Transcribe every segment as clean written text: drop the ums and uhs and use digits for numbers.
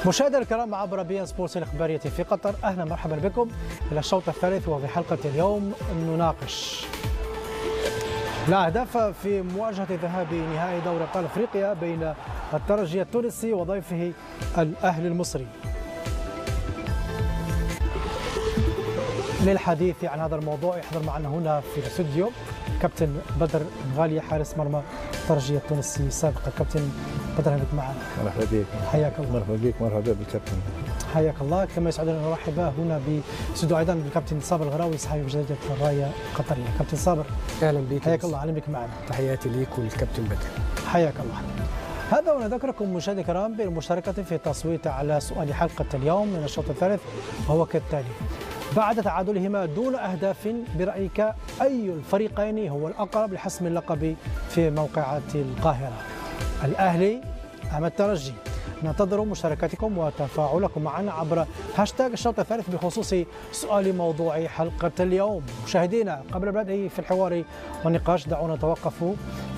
مشاهدينا الكرام عبر بي سبورتس الإخبارية في قطر، أهلا مرحبا بكم إلى الشوط الثالث. وفي حلقة اليوم نناقش الأهداف في مواجهة ذهاب نهائي دوري أبطال أفريقيا بين الترجي التونسي وضيفه الأهلي المصري. للحديث عن هذا الموضوع يحضر معنا هنا في الاستوديو كابتن بدر مغالية حارس مرمى الترجي التونسي سابقا. كابتن بدر، اهلا بك معنا. مرحبا بك. حياك الله. مرحبا بك. مرحبا بالكابتن. حياك الله. كما يسعدنا ان نرحب هنا باستوديو ايضا بالكابتن صابر الغراوي صحفي بجريدة الراية القطرية. كابتن صابر اهلا بك. حياك الله. اهلا بك معنا. تحياتي ليك والكابتن بدر. حياك الله. هذا ونذكركم مشاهدينا الكرام بالمشاركة في التصويت على سؤال حلقة اليوم من الشوط الثالث، وهو كالتالي: بعد تعادلهما دون أهداف برأيك أي الفريقين هو الأقرب لحسم اللقب في موقعة القاهرة؟ الأهلي أم الترجي؟ ننتظر مشاركاتكم وتفاعلكم معنا عبر هاشتاغ الشوط الثالث بخصوص سؤال موضوع حلقة اليوم. مشاهدينا، قبل البدء في الحوار والنقاش دعونا نتوقف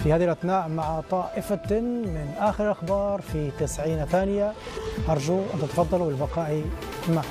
في هذه الأثناء مع طائفة من آخر الأخبار في 90 ثانية. أرجو أن تتفضلوا بالبقاء معنا.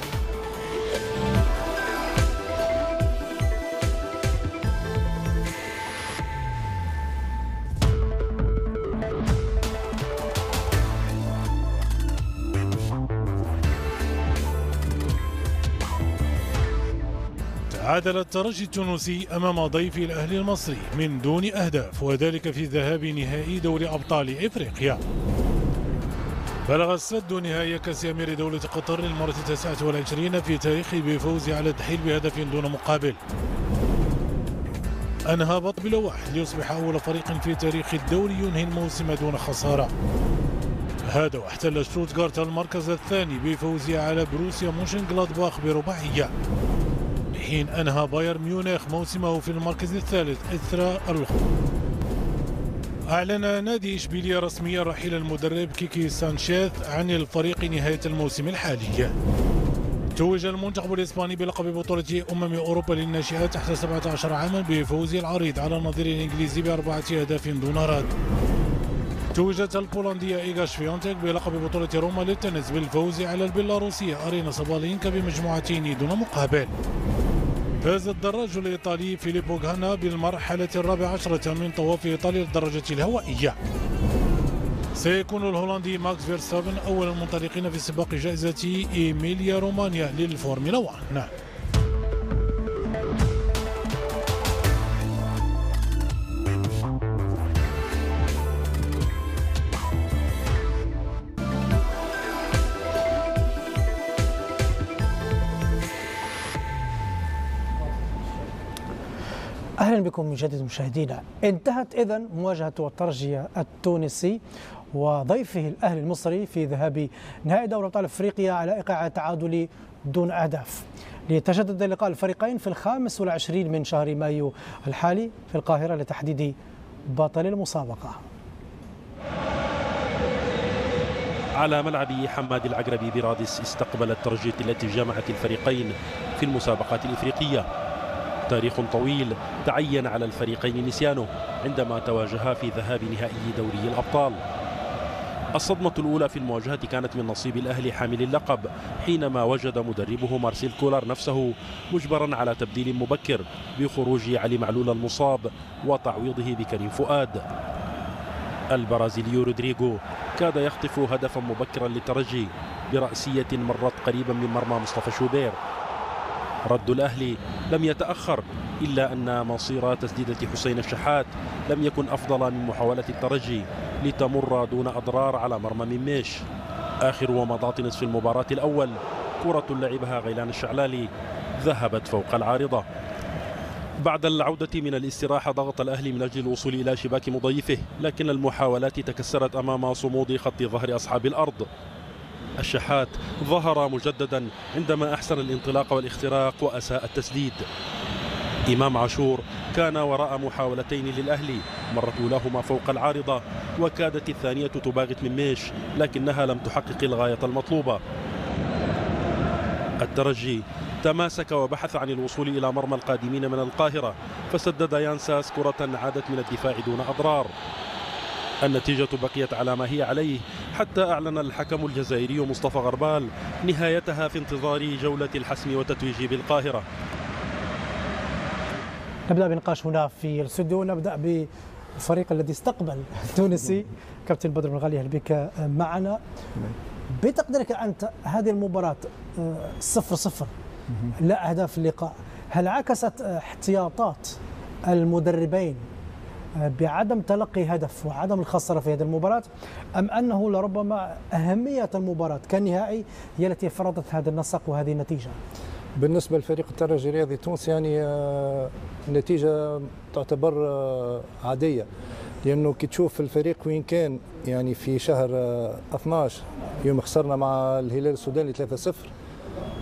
تعادل الترجي التونسي أمام ضيف الأهلي المصري من دون أهداف، وذلك في ذهاب نهائي دوري أبطال إفريقيا. بلغ السد نهائي كأس أمير دولة قطر للمرة 29 في تاريخه بفوز على الدحيل بهدف دون مقابل. أنهى هبط بلا واحد ليصبح أول فريق في تاريخ الدوري ينهي الموسم دون خسارة. هذا واحتل شتوتغارت المركز الثاني بفوزه على بروسيا مونشنغلادباخ برباعية، حين أنهى بايرن ميونخ موسمه في المركز الثالث إثر أعلن نادي إشبيلية رسميا رحيل المدرب كيكي سانشيز عن الفريق نهاية الموسم الحالي. توج المنتخب الإسباني بلقب بطولة أوروبا للناشئات تحت 17 عاما بفوزه العريض على النظير الإنجليزي ب4 أهداف دون رد. توجت البولندية إيغا شفيونتك بلقب بطولة روما للتنس بالفوز على البيلاروسية أرينا سابالينكا بمجموعتين دون مقابل. فاز الدراج الإيطالي فيليبو غانا بالمرحلة 14 من طواف إيطاليا الدراجة الهوائية. سيكون الهولندي ماكس فيرستابن أول المنطلقين في سباق جائزة إيميليا رومانيا للفورمولا 1. نعم. أهلا بكم من جديد مشاهدينا. انتهت إذن مواجهة الترجي التونسي وضيفه الأهلي المصري في ذهاب نهائي دوري أبطال أفريقيا على إيقاع تعادل دون أهداف، ليتجدد لقاء الفريقين في 25 من شهر مايو الحالي في القاهرة لتحديد بطل المسابقة. على ملعب حماد العقربي برادس استقبل الترجي التي جمعت الفريقين في المسابقات الإفريقية. تاريخ طويل تعين على الفريقين نسيانه عندما تواجها في ذهاب نهائي دوري الأبطال. الصدمة الأولى في المواجهة كانت من نصيب الأهلي حامل اللقب، حينما وجد مدربه مارسيل كولر نفسه مجبرا على تبديل مبكر بخروج علي معلول المصاب وتعويضه بكريم فؤاد. البرازيلي رودريغو كاد يخطف هدفا مبكرا للترجي برأسية مرت قريبا من مرمى مصطفى شوبير. رد الأهلي لم يتأخر، إلا أن مصير تسديدة حسين الشحات لم يكن أفضل من محاولة الترجي لتمر دون أضرار على مرمى ميميش. آخر ومضات نصف المباراة الأول كرة لعبها غيلان الشعلالي ذهبت فوق العارضة. بعد العودة من الاستراحة ضغط الأهلي من أجل الوصول إلى شباك مضيفه، لكن المحاولات تكسرت أمام صمود خط ظهر أصحاب الأرض. الشحات ظهر مجددا عندما أحسن الانطلاق والاختراق وأساء التسديد. إمام عاشور كان وراء محاولتين للأهلي، مرت أولاهما فوق العارضة وكادت الثانية تباغت من ميش، لكنها لم تحقق الغاية المطلوبة. الترجي تماسك وبحث عن الوصول إلى مرمى القادمين من القاهرة، فسدد يانساس كرة عادت من الدفاع دون أضرار. النتيجة بقيت على ما هي عليه حتى أعلن الحكم الجزائري مصطفى غربال نهايتها في انتظار جولة الحسم والتتويج بالقاهرة. نبدأ بنقاش هنا في الاستوديو، نبدأ بالفريق الذي استقبل التونسي. كابتن بدر بن غالي، أهلا بك معنا. بتقديرك أنت هذه المباراة 0-0 لا أهداف اللقاء، هل عكست احتياطات المدربين بعدم تلقي هدف وعدم الخسارة في هذه المباراة، أم أنه لربما أهمية المباراة كنهائي هي التي فرضت هذا النسق وهذه النتيجة؟ بالنسبة لفريق الترجي الرياضي التونسي يعني النتيجة تعتبر عادية، لأنه كي تشوف الفريق وين كان يعني في شهر 12 يوم خسرنا مع الهلال السوداني 3-0،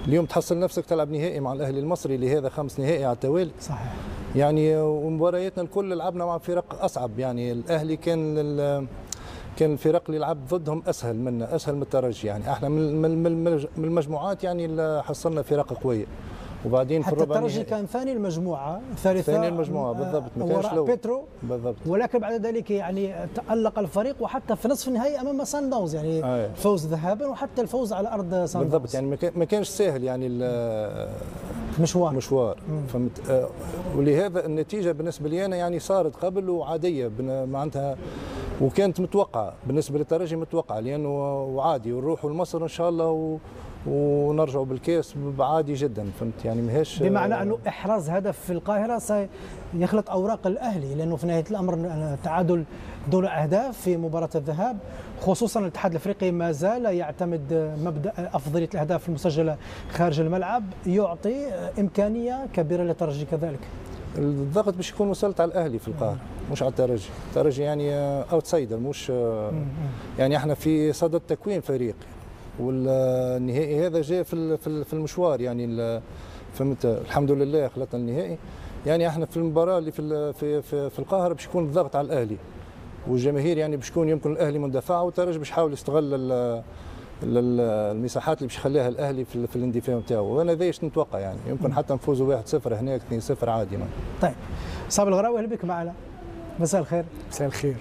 اليوم تحصل نفسك تلعب نهائي مع الأهلي المصري اللي هذا 5 نهائي على التوالي. صحيح. يعني ومبارياتنا الكل لعبنا مع فرق أصعب، يعني الأهلي كان الفرق اللي لعب ضدهم اسهل من الترجي، يعني احنا من المجموعات يعني حصلنا فرق قويه. وبعدين حتى في الربع الترجي كان ثاني المجموعه، ثاني المجموعه بالضبط، ما كانش وراء بيترو بالضبط، ولكن بعد ذلك يعني تألق الفريق، وحتى في نصف النهائي امام سان داونز يعني فوز ذهابا وحتى الفوز على ارض سان داونز بالضبط. يعني ما كانش سهل يعني مشوار فهمت. ولهذا النتيجه بالنسبه لي انا يعني صارت قبل وعاديه معناتها، وكانت متوقعه بالنسبه للترجي، متوقعه لانه وعادي ونروحوا لمصر ان شاء الله ونرجعوا بالكاس عادي جدا، فهمت يعني ماهيش بمعنى انه احراز هدف في القاهره سيخلط اوراق الاهلي، لانه في نهايه الامر تعادل دون اهداف في مباراه الذهاب، خصوصا الاتحاد الافريقي ما زال يعتمد مبدا افضليه الاهداف المسجله خارج الملعب، يعطي امكانيه كبيره للترجي كذلك. الضغط باش يكون مسلط على الاهلي في القاهره مش على الترجي. الترجي يعني اوتسايدر، مش يعني احنا في صدد تكوين فريق، والنهائي هذا جاء في المشوار يعني فهمت. الحمد لله خلطنا النهائي، يعني احنا في المباراه اللي في القاهره باش يكون الضغط على الاهلي والجماهير، يعني باش يكون يمكن الاهلي مندفع، والترجي باش يحاول يستغل المساحات اللي باش يخليها الاهلي في الاندفاع نتاعو، وانا ذا نتوقع يعني يمكن حتى نفوزوا 1-0 هناك 2-0 عادي. طيب صابر الغراوي، اهلا بك معنا. مساء الخير. مساء الخير.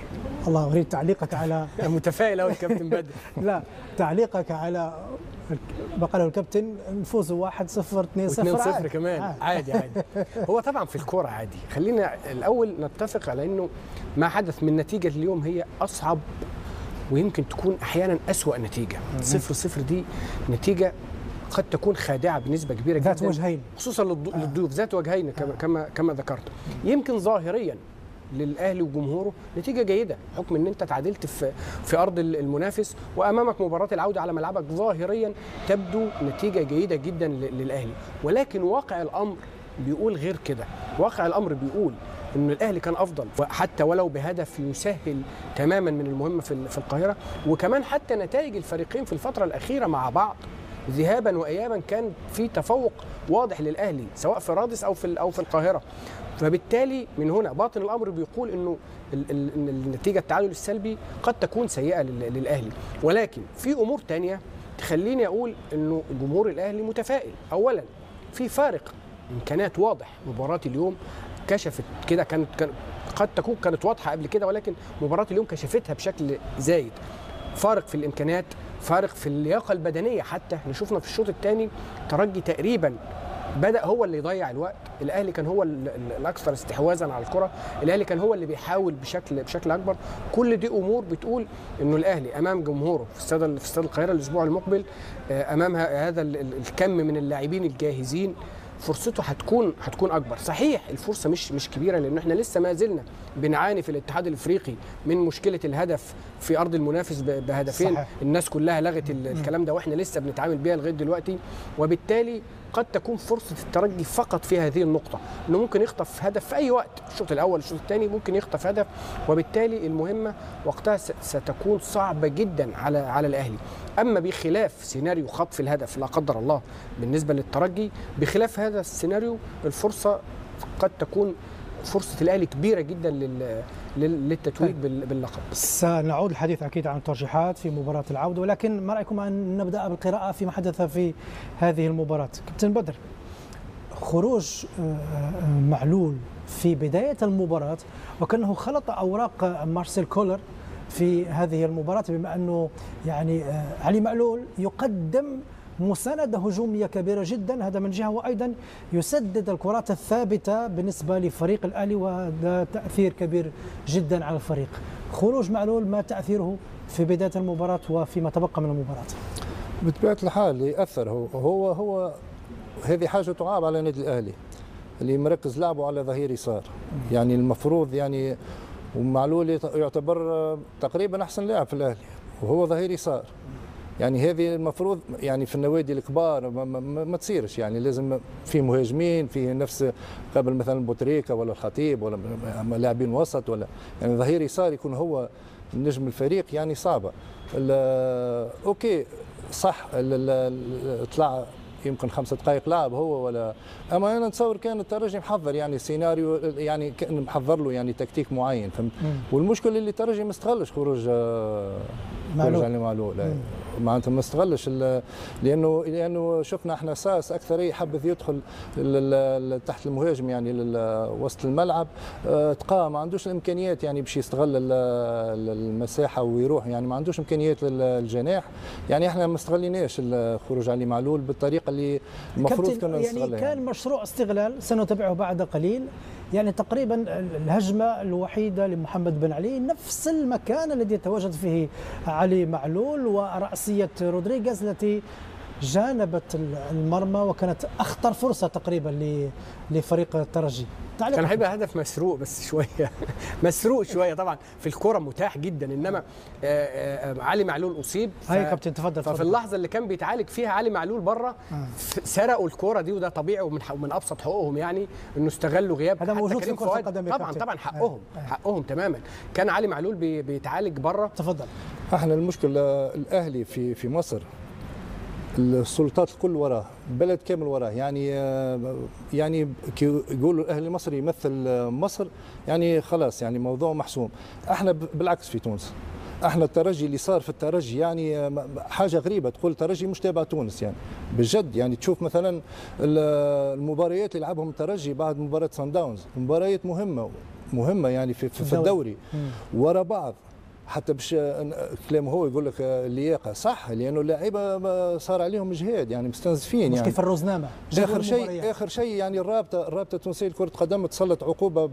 الله، اريد تعليقك على متفائل أوي الكابتن بدر. لا، تعليقك على ما قاله الكابتن، نفوز 1-0 2-0 كمان عادي. هو طبعا في الكوره عادي. خلينا الاول نتفق على انه ما حدث من نتيجه اليوم هي اصعب ويمكن تكون احيانا اسوأ نتيجه. 0-0 دي نتيجه قد تكون خادعه بنسبه كبيره جدا، ذات وجهين، خصوصا للضيوف، ذات وجهين كما ذكرت. يمكن ظاهريا للاهلي وجمهوره نتيجه جيده، حكم ان انت تعادلت في ارض المنافس وامامك مباراه العوده على ملعبك، ظاهريا تبدو نتيجه جيده جدا للاهلي، ولكن واقع الامر بيقول غير كده. واقع الامر بيقول ان الاهلي كان افضل، حتى ولو بهدف يسهل تماما من المهمه في القاهره، وكمان حتى نتائج الفريقين في الفتره الاخيره مع بعض ذهابا وايابا كان في تفوق واضح للاهلي سواء في رادس او في القاهره. فبالتالي من هنا باطن الامر بيقول انه النتيجه التعادل السلبي قد تكون سيئه للاهلي، ولكن في امور تانية تخليني اقول انه جمهور الاهلي متفائل. اولا في فارق امكانيات واضح، مباراه اليوم كشفت كده، قد تكون كانت واضحه قبل كده، ولكن مباراه اليوم كشفتها بشكل زايد. فارق في الامكانيات، فارق في اللياقه البدنيه، حتى احنا شفنا في الشوط الثاني ترجي تقريبا بدأ هو اللي يضيع الوقت، الاهلي كان هو الاكثر استحواذا على الكره، الاهلي كان هو اللي بيحاول بشكل اكبر. كل دي امور بتقول انه الاهلي امام جمهوره في استاد القاهره الاسبوع المقبل، امام هذا الكم من اللاعبين الجاهزين، فرصته هتكون اكبر. صحيح الفرصه مش كبيره، لان احنا لسه ما زلنا بنعاني في الاتحاد الافريقي من مشكله الهدف في ارض المنافس بهدفين. صحيح. الناس كلها لغت الكلام ده واحنا لسه بنتعامل بيها لغايه دلوقتي، وبالتالي قد تكون فرصه الترجي فقط في هذه النقطه، انه ممكن يخطف هدف في اي وقت، الشوط الاول الشوط الثاني ممكن يخطف هدف، وبالتالي المهمه وقتها ستكون صعبه جدا على الاهلي. اما بخلاف سيناريو خطف الهدف لا قدر الله بالنسبه للترجي، بخلاف هذا السيناريو الفرصه قد تكون فرصه الاهلي كبيره جدا للتتويج باللقب. سنعود الحديث اكيد عن الترشيحات في مباراه العوده، ولكن ما رايكم ان نبدا بالقراءه فيما حدث في هذه المباراه؟ كابتن بدر، خروج معلول في بدايه المباراه وكانه خلط اوراق مارسيل كولر في هذه المباراة، بما أنه يعني علي معلول يقدم مساندة هجومية كبيرة جدا، هذا من جهة، وأيضا يسدد الكرات الثابتة بالنسبة لفريق الأهلي، وهذا تأثير كبير جدا على الفريق. خروج معلول ما تأثيره في بداية المباراة وفيما تبقى من المباراة؟ بطبيعة الحال يأثر. هو هذه حاجة تعاب على النادي الأهلي اللي مركز لعبه على ظهير يسار. يعني المفروض يعني، ومعلول يعتبر تقريبا أحسن لاعب في الأهلي وهو ظهير يسار. يعني هذه المفروض يعني في النوادي الكبار ما تصيرش، يعني لازم في مهاجمين، في نفس قبل مثلا بوتريكا ولا الخطيب ولا لاعبين وسط، ولا يعني ظهير يسار يكون هو نجم الفريق، يعني صعبة. اوكي صح، طلع يمكن 5 دقائق لعب هو، ولا اما انا نتصور كان الترجي محضر يعني سيناريو، يعني كان محضر له يعني تكتيك معين، فهمت. والمشكله اللي الترجي ما استغلش خروج علي معلول، معناتها ما استغلش، لانه شفنا احنا ساس اكثريه حبذ يدخل تحت المهاجم، يعني وسط الملعب، تقى ما عندوش الامكانيات يعني باش يستغل المساحه ويروح، يعني ما عندوش امكانيات للجناح. يعني احنا ما استغليناش خروج علي معلول بالطريقه اللي المفروض كنا نستغلها. يعني كان مشروع استغلال سنتابعه بعد قليل، يعني تقريبا الهجمة الوحيدة لمحمد بن علي نفس المكان الذي يتواجد فيه علي معلول، ورأسية رودريغيز التي جانبت المرمى وكانت أخطر فرصة تقريبا لفريق الترجي. كان هيبقى هدف مسروق بس شويه مسروق شويه، طبعا في الكرة متاح جدا، انما علي معلول اصيب. هاي كابتن تفضل. ففي اللحظه اللي كان بيتعالج فيها علي معلول بره سرقوا الكرة دي، وده طبيعي ومن ابسط حقوقهم، يعني انه استغلوا غياب. هذا موجود في كرة القدم طبعا حقهم تماما. كان علي معلول بيتعالج بره. تفضل. احنا المشكله الاهلي في مصر السلطات الكل وراه، بلد كامل وراه، يعني كي يقولوا الاهلي المصري يمثل مصر، يعني خلاص يعني موضوع محسوم. احنا بالعكس في تونس، احنا الترجي اللي صار في الترجي يعني حاجه غريبه، تقول الترجي مش تابع تونس يعني بجد. يعني تشوف مثلا المباريات اللي لعبهم الترجي بعد مباراه سان داونز، مباريات مهمه يعني في الدوري ورا بعض، حتى باش كلامه هو يقول لك اللياقه صح، لانه اللاعيبه صار عليهم اجهاد يعني مستنزفين، يعني كيف الروزنامه. اخر شيء يعني الرابطه التونسيه لكره القدم تسلط عقوبه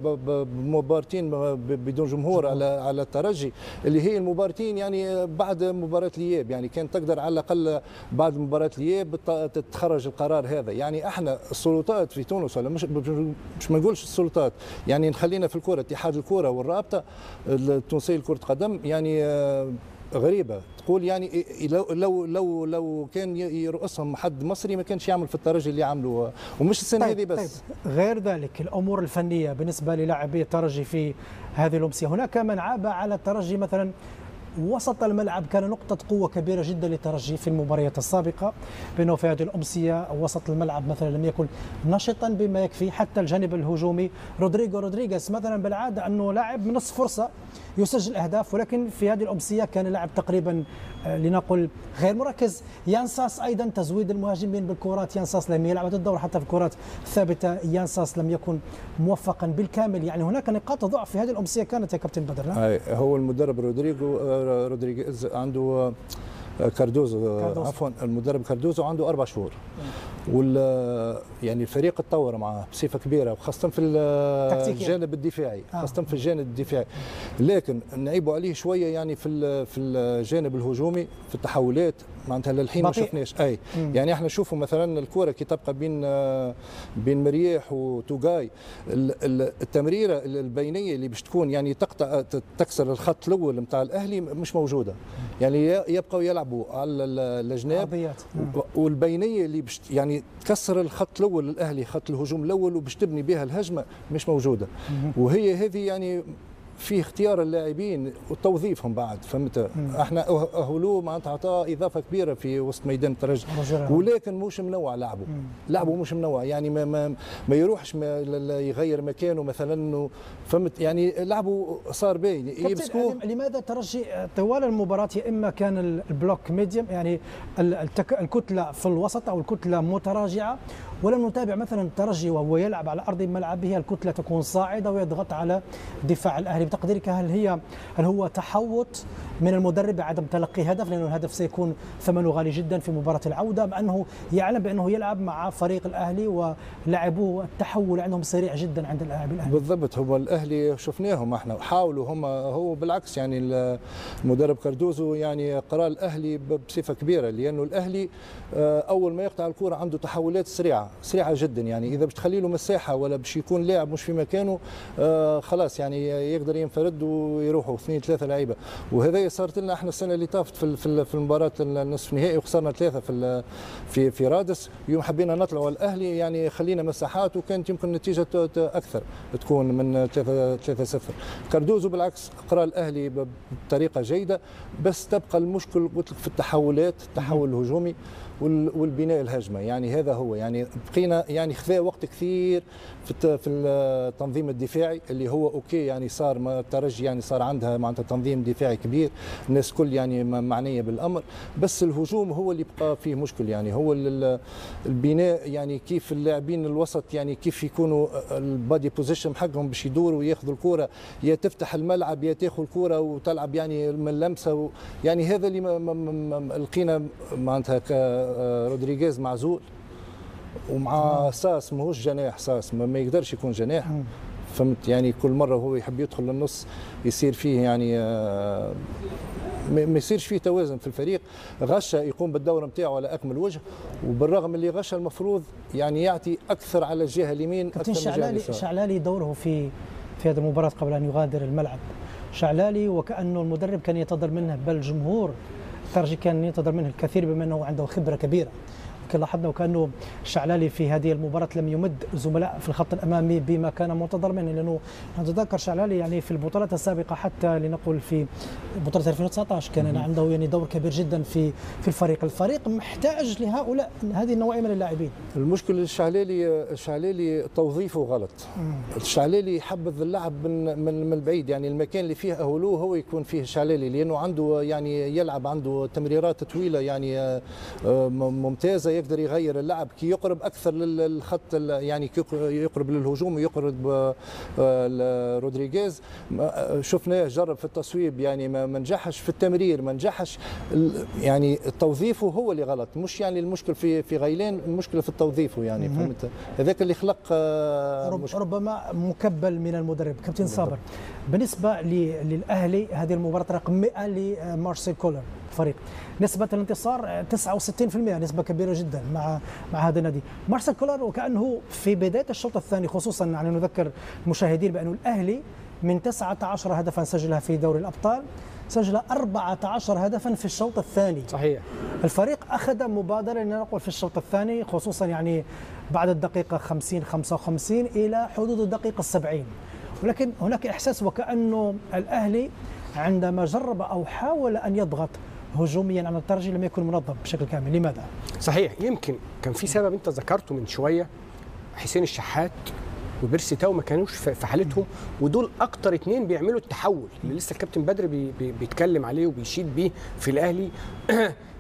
بمباراتين بدون جمهور على الترجي، اللي هي المباراتين يعني بعد مباراه الاياب، يعني كانت تقدر على الاقل بعد مباراه الاياب تخرج القرار هذا. يعني احنا السلطات في تونس، ولا مش ما نقولش السلطات، يعني نخلينا في الكره، اتحاد الكره والرابطه التونسيه لكره القدم، يعني غريبه. تقول يعني لو كان يرأسهم حد مصري ما كانش يعمل في الترجي اللي عملوا، ومش السنه هذه بس. غير ذلك الامور الفنيه بالنسبه للاعبي الترجي في هذه الامسيه، هناك من عاب على الترجي مثلا وسط الملعب كان نقطة قوة كبيرة جدا للترجي في المباريات السابقة، بأنه في هذه الأمسية وسط الملعب مثلا لم يكن نشطا بما يكفي. حتى الجانب الهجومي رودريغيز مثلا بالعادة أنه لاعب من نصف فرصة يسجل أهداف، ولكن في هذه الأمسية كان لاعب تقريبا لنقل غير مركز. يانساس أيضا تزويد المهاجمين بالكرات، يانساس لم يلعب الدور حتى في الكرات الثابتة، يانساس لم يكن موفقا بالكامل. يعني هناك نقاط ضعف في هذه الأمسية كانت يا كابتن بدر. هو المدرب رودريغيز عنده كاردوزو عفوا، المدرب كاردوزو عنده 4 شهور، يعني الفريق تطور معه بصفه كبيره، وخاصه في الجانب الدفاعي، خاصه في الجانب الدفاعي. لكن نعيبوا عليه شويه يعني في الجانب الهجومي في التحولات، معناتها للحين ما شفناش. يعني احنا نشوفوا مثلا الكره كي تبقى بين مرياح وتوغاي، التمريره البينيه اللي باش تكون يعني تكسر الخط الاول نتاع الاهلي مش موجوده، يعني يبقوا يلعبوا على الاجناب، والبينيه اللي باش يعني تكسر الخط الاول الاهلي، خط الهجوم الاول، وباش تبني بها الهجمه مش موجوده. وهي هذه يعني في اختيار اللاعبين وتوظيفهم بعد، فهمت. احنا اهلوه معناتها عطاه اضافه كبيره في وسط ميدان الترجي، ولكن مش منوع لعبه مش منوع، يعني ما يروحش يغير مكانه مثلا، فهمت. يعني لعبه صار باين يمسكوه. لماذا الترجي طوال المباراه يا اما كان البلوك ميديوم، يعني الكتله في الوسط او الكتله متراجعه، ولم نتابع مثلا الترجي وهو يلعب على ارض ملعبه الكتله تكون صاعده ويضغط على دفاع الاهلي بتقديرك هل هو تحوط من المدرب بعدم تلقي هدف، لأنه الهدف سيكون ثمنه غالي جدا في مباراة العودة، أم أنه يعلم بأنه يلعب مع فريق الأهلي ولاعبوه التحول عندهم سريع جدا عند اللاعب الأهلي؟ بالضبط، هو الأهلي شفناهم احنا حاولوا هو بالعكس، يعني المدرب كاردوزو يعني قرا الأهلي بصفة كبيرة، لأنه الأهلي أول ما يقطع الكرة عنده تحولات سريعة جدا، يعني إذا باش تخلي له مساحة ولا باش يكون لاعب مش في مكانه خلاص يعني يقدر ينفرد ويروحوا 2-3 لعيبة. وهذا صارت لنا احنا السنة اللي طافت في المباراة النصف النهائي وخسرنا 3 في رادس. يوم حبينا نطلعوا الأهلي يعني خلينا مساحات وكانت يمكن النتيجة أكثر تكون من 3-0. كاردوزو بالعكس قرا الأهلي بطريقة جيدة، بس تبقى المشكل قلت لك في التحولات، التحول الهجومي والبناء الهجمه. يعني هذا هو، يعني بقينا يعني خذا وقت كثير في التنظيم الدفاعي اللي هو اوكي، يعني صار الترجي يعني صار عندها معناتها تنظيم دفاعي كبير، الناس كل يعني معنيه بالامر، بس الهجوم هو اللي بقى فيه مشكل. يعني هو البناء، يعني كيف اللاعبين الوسط يعني كيف يكونوا البادي بوزيشن حقهم باش يدوروا وياخذوا الكره، يا تفتح الملعب يا تاخذ الكره وتلعب يعني من لمسه يعني هذا اللي لقينا معناتها رودريغيز معزول، ومع ساس ماهوش جناح، ساس ما يقدرش يكون جناح، فهمت؟ يعني كل مره هو يحب يدخل للنص يصير فيه يعني ما يصيرش فيه توازن في الفريق. غشة يقوم بالدور نتاعو على اكمل وجه، وبالرغم اللي غشة المفروض يعني يعطي اكثر على الجهه اليمين اكثر من الجهه اليسار. شعلالي دوره في هذه المباراه قبل ان يغادر الملعب، شعلالي وكانه المدرب كان ينتظر منه، بل جمهور الترجي كان ينتظر منه الكثير بما انه عنده خبره كبيره. لكن لاحظنا وكانه شعلالي في هذه المباراه لم يمد زملاء في الخط الامامي بما كان منتظر منه، لانه نتذكر شعلالي يعني في البطولات السابقه حتى لنقل في بطوله 2019 كان عنده يعني دور كبير جدا في الفريق محتاج لهؤلاء هذه النوعيه من اللاعبين. المشكل الشعلالي توظيفه غلط. الشعلالي يحبذ اللعب من البعيد، يعني المكان اللي فيه اهولوه هو يكون فيه الشعلالي، لانه عنده يعني يلعب عنده تمريرات طويله يعني ممتازه، يقدر يغير اللعب كي يقرب اكثر للخط، يعني كي يقرب للهجوم ويقرب رودريغيز. شفناه جرب في التصويب يعني ما نجحش، في التمرير ما نجحش، يعني توظيفه هو اللي غلط، مش يعني المشكل في غيلان، المشكله في توظيفه يعني فهمت؟ هذاك اللي خلق ربما مكبل من المدرب كابتن صابر. بالنسبه للاهلي هذه المباراه رقم 100 لمارسيل كولر الفريق، نسبة الانتصار 69%، نسبة كبيرة جدا مع هذا النادي. مارسيل كولر وكأنه في بداية الشوط الثاني خصوصا، يعني نذكر المشاهدين بأنه الأهلي من 19 هدفا سجلها في دوري الأبطال سجل 14 هدفا في الشوط الثاني. صحيح. الفريق أخذ مبادرة لنقول في الشوط الثاني خصوصا يعني بعد الدقيقة 50-55 إلى حدود الدقيقة 70، ولكن هناك إحساس وكأنه الأهلي عندما جرب أو حاول أن يضغط هجوميا على الترجي لم يكن منظم بشكل كامل. لماذا؟ صحيح، يمكن كان في سبب انت ذكرته من شويه، حسين الشحات وبيرسي تاو ما كانوش في حالتهم، ودول اكتر اتنين بيعملوا التحول اللي لسه الكابتن بدري بيتكلم عليه وبيشيد بيه في الاهلي.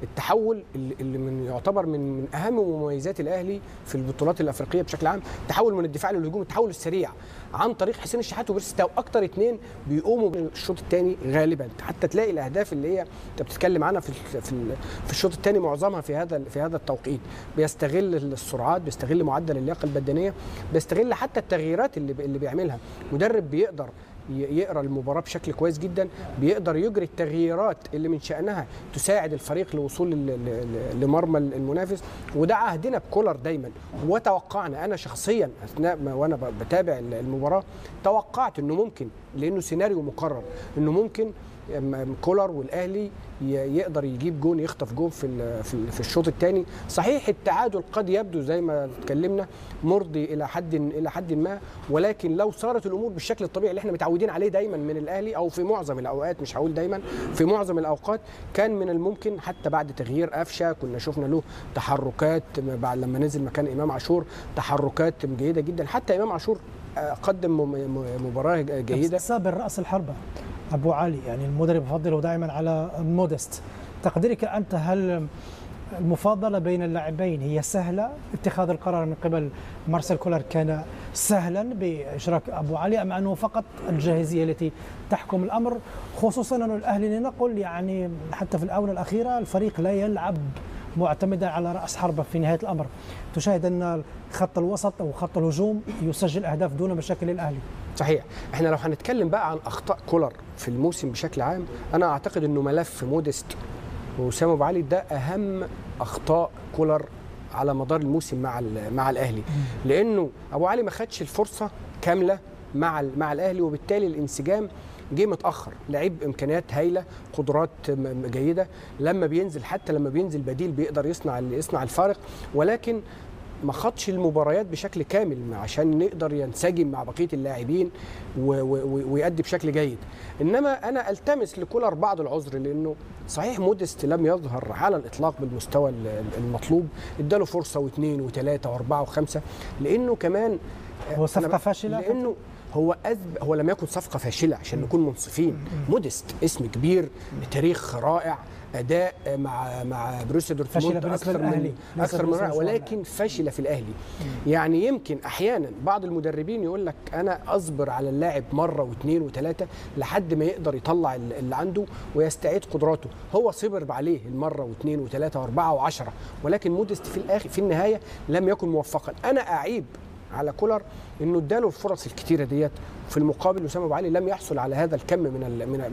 التحول اللي يعتبر من اهم مميزات الاهلي في البطولات الافريقيه بشكل عام، التحول من الدفاع للهجوم، التحول السريع عن طريق حسين الشحات وبيرسي تاو. اكتر اتنين بيقوموا بالشوط الثاني غالبا، حتى تلاقي الاهداف اللي هي انت بتتكلم عنها في الشوط الثاني معظمها في هذا التوقيت. بيستغل السرعات، بيستغل معدل اللياقه البدنيه، بيستغل حتى التغييرات اللي بيعملها. مدرب بيقدر يقرا المباراه بشكل كويس جدا، بيقدر يجري التغييرات اللي من شأنها تساعد الفريق للوصول لمرمى المنافس، وده عهدنا بكولر دايما. وتوقعنا انا شخصيا اثناء ما وانا بتابع المباراه توقعت انه ممكن، لانه سيناريو مقرر، انه ممكن كولر والاهلي يقدر يجيب جون، يخطف جون في الشوط الثاني. صحيح التعادل قد يبدو زي ما اتكلمنا مرضي الى حد ما، ولكن لو صارت الامور بالشكل الطبيعي اللي احنا متعودين عليه دايما من الاهلي، او في معظم الاوقات، مش هقول دايما، في معظم الاوقات كان من الممكن حتى بعد تغيير قفشه كنا شفنا له تحركات بعد لما نزل مكان امام عاشور، تحركات جيده جدا. حتى امام عاشور قدم مباراه جيده. صابر راس الحربه أبو علي، يعني المدرب يفضله دائما على مودست. تقديرك أنت، هل المفاضلة بين اللاعبين هي سهلة؟ اتخاذ القرار من قبل مارسيل كولر كان سهلا بإشراك أبو علي، أم أنه فقط الجاهزية التي تحكم الأمر، خصوصا أن الأهلي لنقل يعني حتى في الآونة الأخيرة الفريق لا يلعب معتمدا على رأس حربة في نهاية الأمر. تشاهد أن خط الوسط أو خط الهجوم يسجل أهداف دون مشاكل للأهلي. صحيح. احنا لو هنتكلم بقى عن أخطاء كولر في الموسم بشكل عام، أنا أعتقد أنه ملف موديست وأسامة أبو علي ده أهم أخطاء كولر على مدار الموسم مع الأهلي، لأنه أبو علي ما خدش الفرصة كاملة مع الأهلي، وبالتالي الانسجام جه متأخر. لعيب إمكانيات هايلة، قدرات جيدة، لما بينزل بديل بيقدر يصنع الفارق، ولكن ما خدش المباريات بشكل كامل عشان نقدر ينسجم مع بقية اللاعبين ويؤدي بشكل جيد. إنما أنا ألتمس لكولر بعض العذر، لأنه صحيح موديست لم يظهر على الإطلاق بالمستوى المطلوب، اداله فرصة واثنين وثلاثة وأربعة وخمسة، لأنه كمان هو صفقة فاشلة، لأنه هو لم يكن صفقة فاشلة عشان نكون منصفين. موديست اسم كبير، تاريخ رائع، اداء مع بروسيا دورتموند اكثر من رائع، ولكن فشل في الاهلي. يعني يمكن احيانا بعض المدربين يقول لك انا اصبر على اللاعب مره واثنين وثلاثه لحد ما يقدر يطلع اللي عنده ويستعيد قدراته. هو صبر عليه المره واثنين وثلاثه واربعه وعشره، ولكن موديست في النهايه لم يكن موفقا. انا اعيب على كولر انه اداله الفرص الكتيره ديت، في المقابل أسامة أبو علي لم يحصل على هذا الكم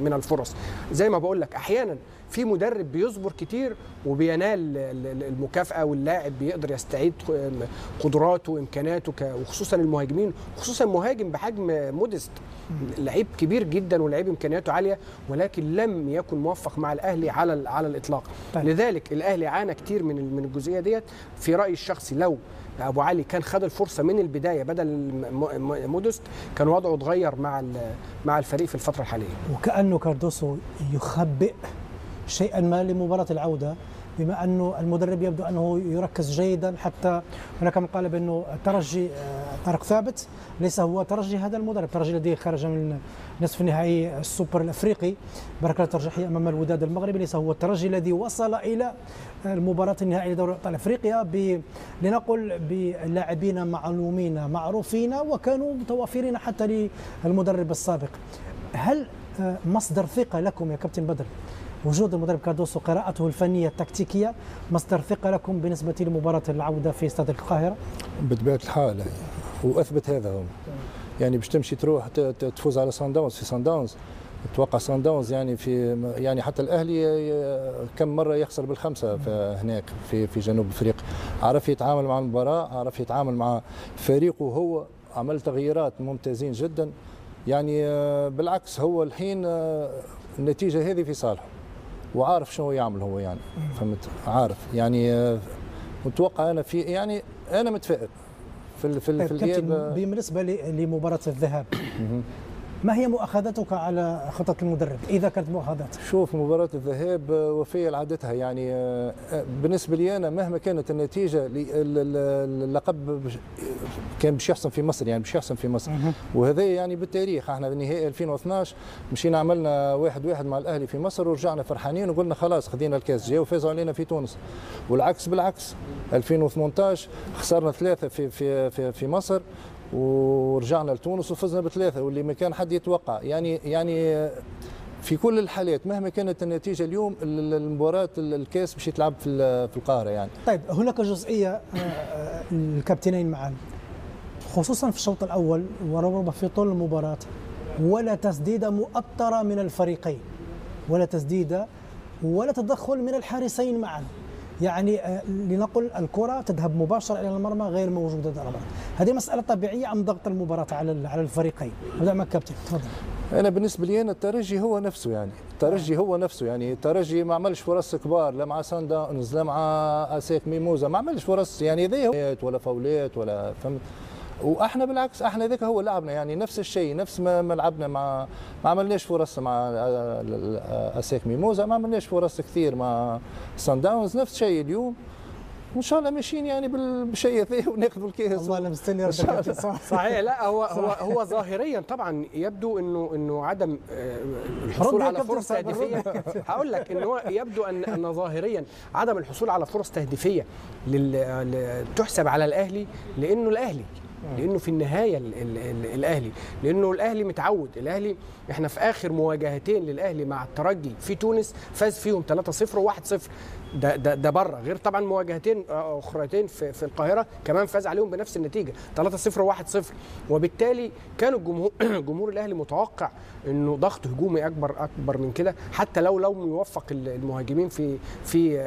من الفرص. زي ما بقول لك احيانا في مدرب بيصبر كتير وبينال المكافأة، واللاعب بيقدر يستعيد قدراته وامكاناته، وخصوصا المهاجمين، خصوصا مهاجم بحجم موديست، لعيب كبير جدا ولعيب امكانياته عاليه، ولكن لم يكن موفق مع الاهلي على الاطلاق. لذلك الاهلي عانى كتير من الجزئيه ديت. في رايي الشخصي لو ابو علي كان خد الفرصه من البدايه بدل موديست كان وضعه اتغير مع الفريق في الفتره الحاليه. وكانه كاردوسو يخبئ شيئا ما لمباراه العوده، بما انه المدرب يبدو انه يركز جيدا. حتى هناك من قال بانه ترجي طارق ثابت ليس هو ترجي هذا المدرب، الترجي الذي خرج من نصف نهائي السوبر الافريقي بركله الترجيحيه امام الوداد المغربي، ليس هو الترجي الذي وصل الى المباراه النهائيه لدوري ابطال افريقيا لنقل بلاعبين معلومين معروفين وكانوا متوافرين حتى للمدرب السابق. هل مصدر ثقه لكم يا كابتن بدر وجود المدرب كاردوسو، قراءته الفنيه التكتيكيه، مصدر ثقه لكم بالنسبه لمباراه العوده في استاد القاهره؟ بطبيعه الحال، واثبت هذا هو. يعني باش تمشي تروح تفوز على سان داونز في سان داونز، اتوقع سان داونز يعني حتى الاهلي كم مره يخسر بالخمسه هناك في جنوب افريقيا. عرف يتعامل مع المباراه، عرف يتعامل مع فريقه، هو عمل تغييرات ممتازين جدا. يعني بالعكس هو الحين النتيجه هذه في صالحه، وعارف شنو يعمل هو، يعني فهمت، عارف يعني. متوقع انا متفائل في الإياب. بالنسبه لمباراه الذهاب، ما هي مؤاخذتك على خطة المدرب إذا كانت مؤاخذات؟ شوف، مباراة الذهاب وفية لعادتها. يعني بالنسبة لي أنا مهما كانت النتيجة، اللقب كان باش يحسن في مصر، يعني باش يحسن في مصر. وهذا يعني بالتاريخ، احنا بالنهائي 2012 مشينا عملنا 1-1 مع الأهلي في مصر، ورجعنا فرحانين وقلنا خلاص خذينا الكاس، جاوا وفازوا علينا في تونس. والعكس بالعكس، 2018 خسرنا 3 في مصر، ورجعنا لتونس وفزنا ب3، واللي ما كان حد يتوقع. يعني في كل الحالات مهما كانت النتيجه اليوم، المباراه الكاس باش يتلعب في القاهره يعني. طيب، هناك جزئيه الكابتنين معا، خصوصا في الشوط الاول وربما في طول المباراه، ولا تسديده مؤطره من الفريقين، ولا تسديده ولا تدخل من الحارسين معا. يعني لنقل الكرة تذهب مباشرة إلى المرمى غير موجودة ضربات. هذه مسألة طبيعية أم ضغط المباراة على الفريقين؟ نبدأ معك كابتن، تفضل. أنا بالنسبة لي الترجي هو نفسه، يعني الترجي هو نفسه، يعني الترجي ما عملش فرص كبار، لا مع سان داونز لا مع أسيك ميموزا، ما عملش فرص يعني ذي ولا فاولات ولا فهمت. واحنا بالعكس، احنا ذاك هو لعبنا يعني نفس الشيء، نفس ما لعبنا ما عملناش فرص مع اسيك ميموزا، ما عملناش فرص كثير مع سان داونز، نفس الشيء اليوم. وان شاء الله ماشيين يعني بالشيء هذا وناخذوا الكاس. والله انا مستني صحيح. لا هو ظاهريا طبعا يبدو انه عدم الحصول على فرص تهديفيه. هقول لك ان هو يبدو ان ظاهريا عدم الحصول على فرص تهديفيه تحسب على الاهلي، لانه في النهايه لانه الاهلي متعود. الاهلي احنا في اخر مواجهتين للاهلي مع الترجي في تونس فاز فيهم 3-0 و1-0. ده بره، غير طبعا مواجهتين اخرتين في القاهره كمان فاز عليهم بنفس النتيجه 3-0 و1-0. وبالتالي كان جمهور الاهلي متوقع انه ضغط هجومي اكبر من كده، حتى لو يوفق المهاجمين في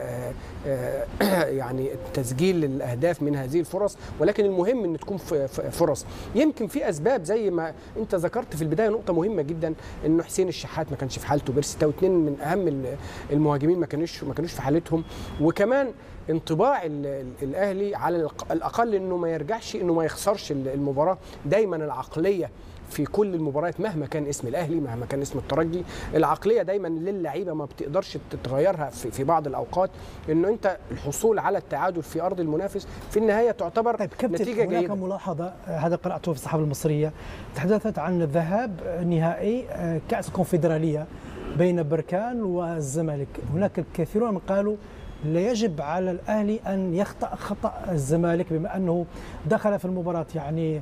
يعني تسجيل الاهداف من هذه الفرص، ولكن المهم ان تكون فرص. يمكن في اسباب زي ما انت ذكرت في البدايه، نقطه مهمه جدا انه حسين الشحات ما كانش في حالته، بيرسي تاو، اثنين من اهم المهاجمين ما كانوش في حالتهم. وكمان انطباع الاهلي على الاقل انه ما يرجعش، انه ما يخسرش المباراه. دايما العقليه في كل المباريات مهما كان اسم الاهلي مهما كان اسم الترجي، العقليه دايما للعيبه ما بتقدرش تغيرها في بعض الاوقات، انه انت الحصول على التعادل في ارض المنافس في النهايه تعتبر نتيجه جيده. هناك ملاحظه هذا قراته في الصحافه المصريه تحدثت عن ذهاب نهائي كاس الكونفدراليه بين بركان والزمالك. هناك الكثيرون من قالوا لا يجب على الأهلي أن يخطأ خطأ الزمالك بما أنه دخل في المباراة يعني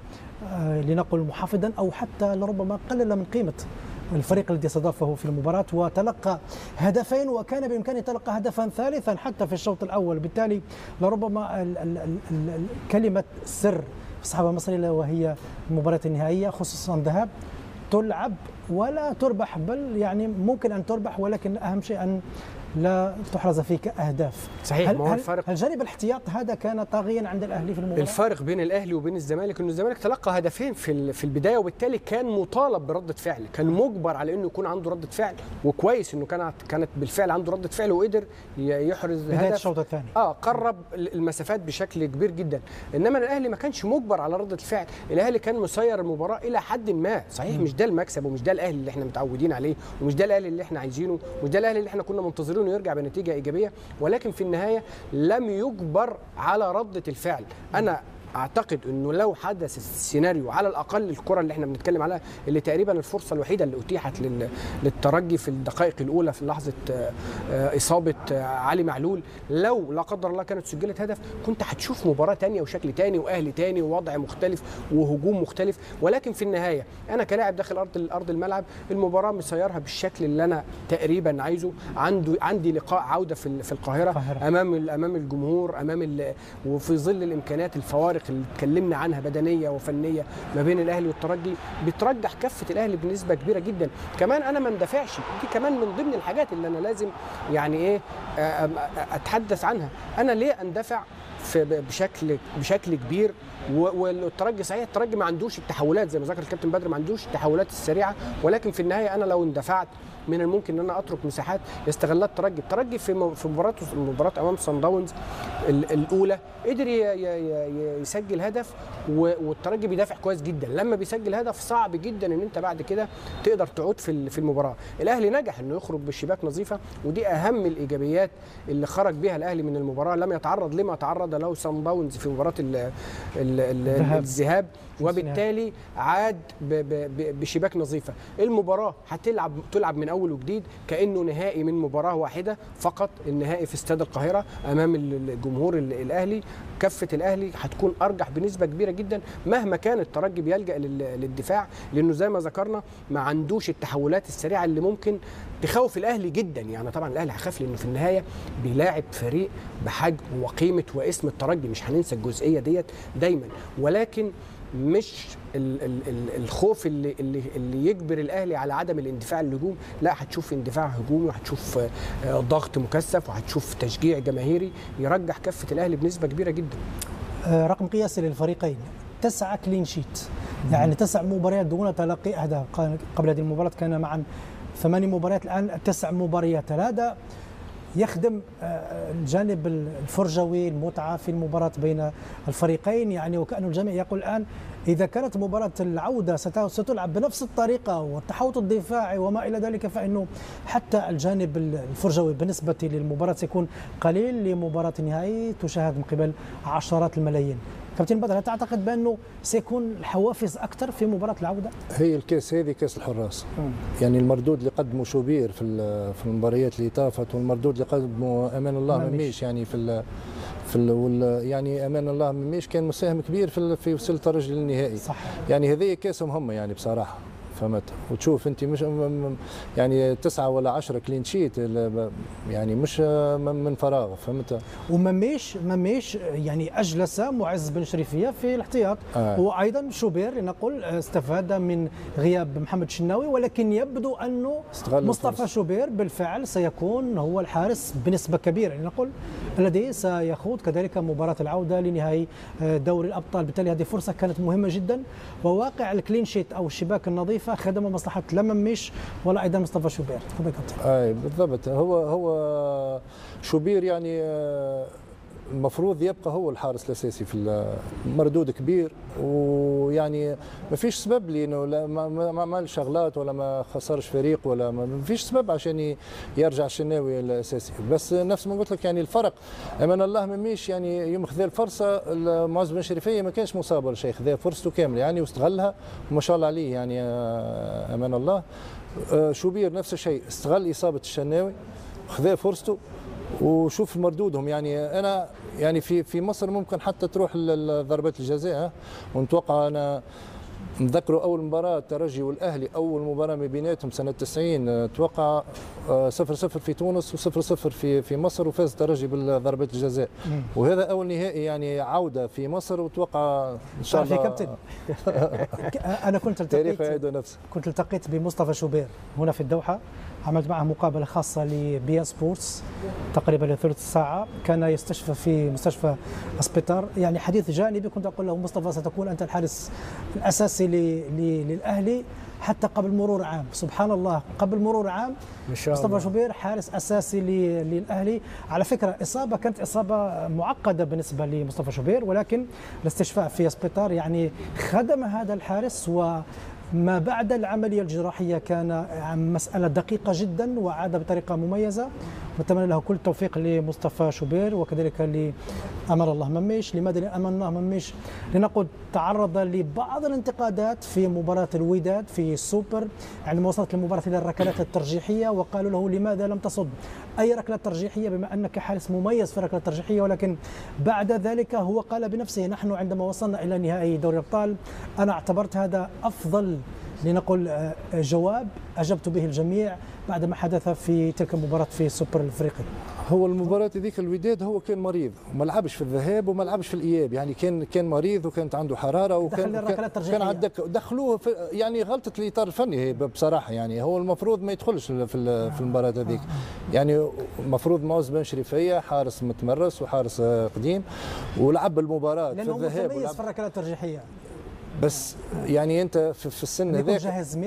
لنقل محافظا أو حتى لربما قلل من قيمة الفريق الذي استضافه في المباراة وتلقى هدفين، وكان بإمكانه يتلقى هدفا ثالثا حتى في الشوط الأول. بالتالي لربما كلمة سر في الصحافة المصرية وهي المباراة النهائية خصوصا ذهاب تلعب ولا تربح، بل يعني ممكن أن تربح ولكن أهم شيء أن لا تحرز فيك أهداف. صحيح. هل جانب الاحتياط هذا كان طاغيا عند الأهلي في المباراة؟ الفارق بين الأهلي وبين الزمالك إنه الزمالك تلقى هدفين في البداية، وبالتالي كان مطالب بردة فعل، كان مجبر على إنه يكون عنده ردة فعل، وكويس إنه كانت بالفعل عنده ردة فعل وقدر يحرز بداية هدف. الشوط الثاني قرب المسافات بشكل كبير جدا. إنما الأهلي ما كانش مجبر على ردة الفعل، الأهلي كان مسير المباراة إلى حد ما. صحيح مش ده المكسب ومش ده الأهلي اللي احنا متعودين عليه ومش ده الأهلي اللي احنا عايزينه ومش ده الأهلي اللي احنا كنا منتظرينه يرجع بنتيجة إيجابية، ولكن في النهاية لم يجبر على ردة الفعل. أنا اعتقد انه لو حدث السيناريو على الاقل الكره اللي احنا بنتكلم عليها اللي تقريبا الفرصه الوحيده اللي اتيحت للترجي في الدقائق الاولى في لحظه اصابه علي معلول، لو لا قدر الله كانت سجلت هدف كنت هتشوف مباراه ثانيه وشكل ثاني واهلي ثاني ووضع مختلف وهجوم مختلف. ولكن في النهايه انا كلاعب داخل ارض الملعب المباراه مسيرها بالشكل اللي انا تقريبا عايزه. عندي لقاء عوده في القاهره امام الجمهور وفي ظل الامكانيات الفوارق اللي اتكلمنا عنها بدنيه وفنيه ما بين الاهلي والترجي، بترجح كفه الاهلي بنسبه كبيره جدا. كمان انا ما اندفعش، دي كمان من ضمن الحاجات اللي انا لازم يعني ايه اتحدث عنها. انا ليه اندفع بشكل كبير؟ والترجي صحيح الترجي ما عندوش التحولات زي ما ذكر الكابتن بدر، ما عندوش التحولات السريعه، ولكن في النهايه انا لو اندفعت من الممكن ان انا اترك مساحات يستغلها الترجي في مباراه امام صن داونز الاولى قدر يسجل هدف، والترجي بيدافع كويس جدا. لما بيسجل هدف صعب جدا ان انت بعد كده تقدر تعود في المباراه. الاهلي نجح انه يخرج بالشباك نظيفه، ودي اهم الايجابيات اللي خرج بها الاهلي من المباراه. لم يتعرض لما تعرض له صن داونز في مباراه الذهاب، وبالتالي عاد بشباك نظيفه. المباراه تلعب من اول وجديد كانه نهائي من مباراه واحده فقط، النهائي في استاد القاهره امام الجمهور الاهلي. كفه الاهلي هتكون ارجح بنسبه كبيره جدا مهما كان الترجي بيلجا للدفاع، لانه زي ما ذكرنا ما عندوش التحولات السريعه اللي ممكن تخوف الاهلي جدا. يعني طبعا الاهلي هيخاف لانه في النهايه بيلاعب فريق بحجم وقيمه واسم الترجي، مش هننسى الجزئيه ديت دايما، ولكن مش الخوف اللي يجبر الاهلي على عدم الاندفاع للهجوم. لا، هتشوف اندفاع هجومي وهتشوف ضغط مكثف وهتشوف تشجيع جماهيري يرجح كفه الاهلي بنسبه كبيره جدا. رقم قياسي للفريقين 9 كلين شيت، يعني 9 مباريات دون تلقي اهداف. قبل هذه المباراه كان معا 8 مباريات، الان 9 مباريات. هذا يخدم الجانب الفرجوي، المتعة في المباراة بين الفريقين، يعني وكأن الجميع يقول الآن إذا كانت مباراة العودة ستلعب بنفس الطريقة والتحوط الدفاعي وما إلى ذلك، فإنه حتى الجانب الفرجوي بالنسبة للمباراة سيكون قليل لمباراة النهائي تشاهد من قبل عشرات الملايين. كابتن بدر، هل تعتقد بأنه سيكون الحوافز أكثر في مباراة العودة؟ هي الكاس هذه كاس الحراس. يعني المردود اللي قدمه شوبير في المباريات اللي طافت، والمردود اللي قدمه أمان الله مميش يعني يعني امان الله مميش كان مساهم كبير في وصول الترجي للنهائي. صح. يعني هذه كاسهم هم يعني بصراحه، فهمت. وتشوف انت مش يعني 9 ولا 10 كلين شيت، يعني مش من فراغ، فهمت. ومميش يعني اجلس معز بن شريفيه في الاحتياط. وايضا شوبير لنقول استفاد من غياب محمد الشناوي، ولكن يبدو انه مصطفى شوبير بالفعل سيكون هو الحارس بنسبه كبيره لنقول الذي سيخوض كذلك مباراه العوده لنهائي دوري الابطال. بالتالي هذه فرصه كانت مهمه جدا، وواقع الكلين شيت او الشباك النظيفه خدم مصلحه لا مميش ولا ايضا مصطفى شوبير. اي بالضبط. هو شوبير يعني المفروض يبقى هو الحارس الاساسي في مردود كبير، ويعني ما فيش سبب لانه ما عمل شغلات ولا ما خسرش فريق ولا ما فيش سبب عشان يرجع الشناوي الاساسي. بس نفس ما قلت لك يعني الفرق امان الله مميش يعني يوم خذا الفرصه معز بن شريفيه ما كانش مصاب ولا شيء، خذا فرصته كامله يعني واستغلها وما شاء الله عليه يعني امان الله. شوبير نفس الشيء، استغل اصابه الشناوي خذا فرصته وشوف مردودهم. يعني انا يعني في مصر ممكن حتى تروح ضربات الجزاء، ونتوقع انا نذكروا اول مباراه الترجي والاهلي، اول مباراه ما بيناتهم سنه 90 اتوقع 0-0 في تونس و0-0 في مصر، وفاز الترجي بالضربات الجزاء. وهذا اول نهائي يعني عوده في مصر، واتوقع ان شاء الله. كابتن انا كنت التقيت بمصطفى شوبير هنا في الدوحه، عملت معه مقابله خاصه لبيا سبورتس تقريبا لثلث ساعه، كان يستشفى في مستشفى اسبيتار. يعني حديث جانبي كنت اقول له مصطفى ستكون انت الحارس الاساسي للاهلي حتى قبل مرور عام. سبحان الله، قبل مرور عام مصطفى شوبير حارس اساسي للاهلي. على فكره كانت اصابه معقده بالنسبه لمصطفى شوبير، ولكن الاستشفاء في اسبيتار يعني خدم هذا الحارس، وما بعد العمليه الجراحيه كان مساله دقيقه جدا وعاد بطريقه مميزه. نتمنى له كل التوفيق لمصطفى شوبير وكذلك لأمان الله مميش. لماذا لأمان الله مميش؟ لنقول تعرض لبعض الانتقادات في مباراة الوداد في السوبر عندما وصلت المباراة إلى الركلات الترجيحية، وقالوا له لماذا لم تصد أي ركلة ترجيحية بما أنك حارس مميز في الركلة الترجيحية. ولكن بعد ذلك هو قال بنفسه نحن عندما وصلنا إلى نهائي دوري الأبطال أنا اعتبرت هذا أفضل لنقول جواب أجبت به الجميع بعد ما حدث في تلك المباراة في السوبر الافريقي. هو المباراة ذيك الوداد هو كان مريض وما لعبش في الذهاب وما لعبش في الاياب، يعني كان مريض وكانت عنده حرارة وكان كان على الدكة ودخلوه يعني غلطة الاطار الفني بصراحة. يعني هو المفروض ما يدخلش في المباراة هذيك. يعني المفروض معز بن شريفية حارس متمرس وحارس قديم ولعب المباراة في الذهاب لأنه متميز في الركلات الترجيحية. بس يعني انت في السن هذاك جاهز 100%.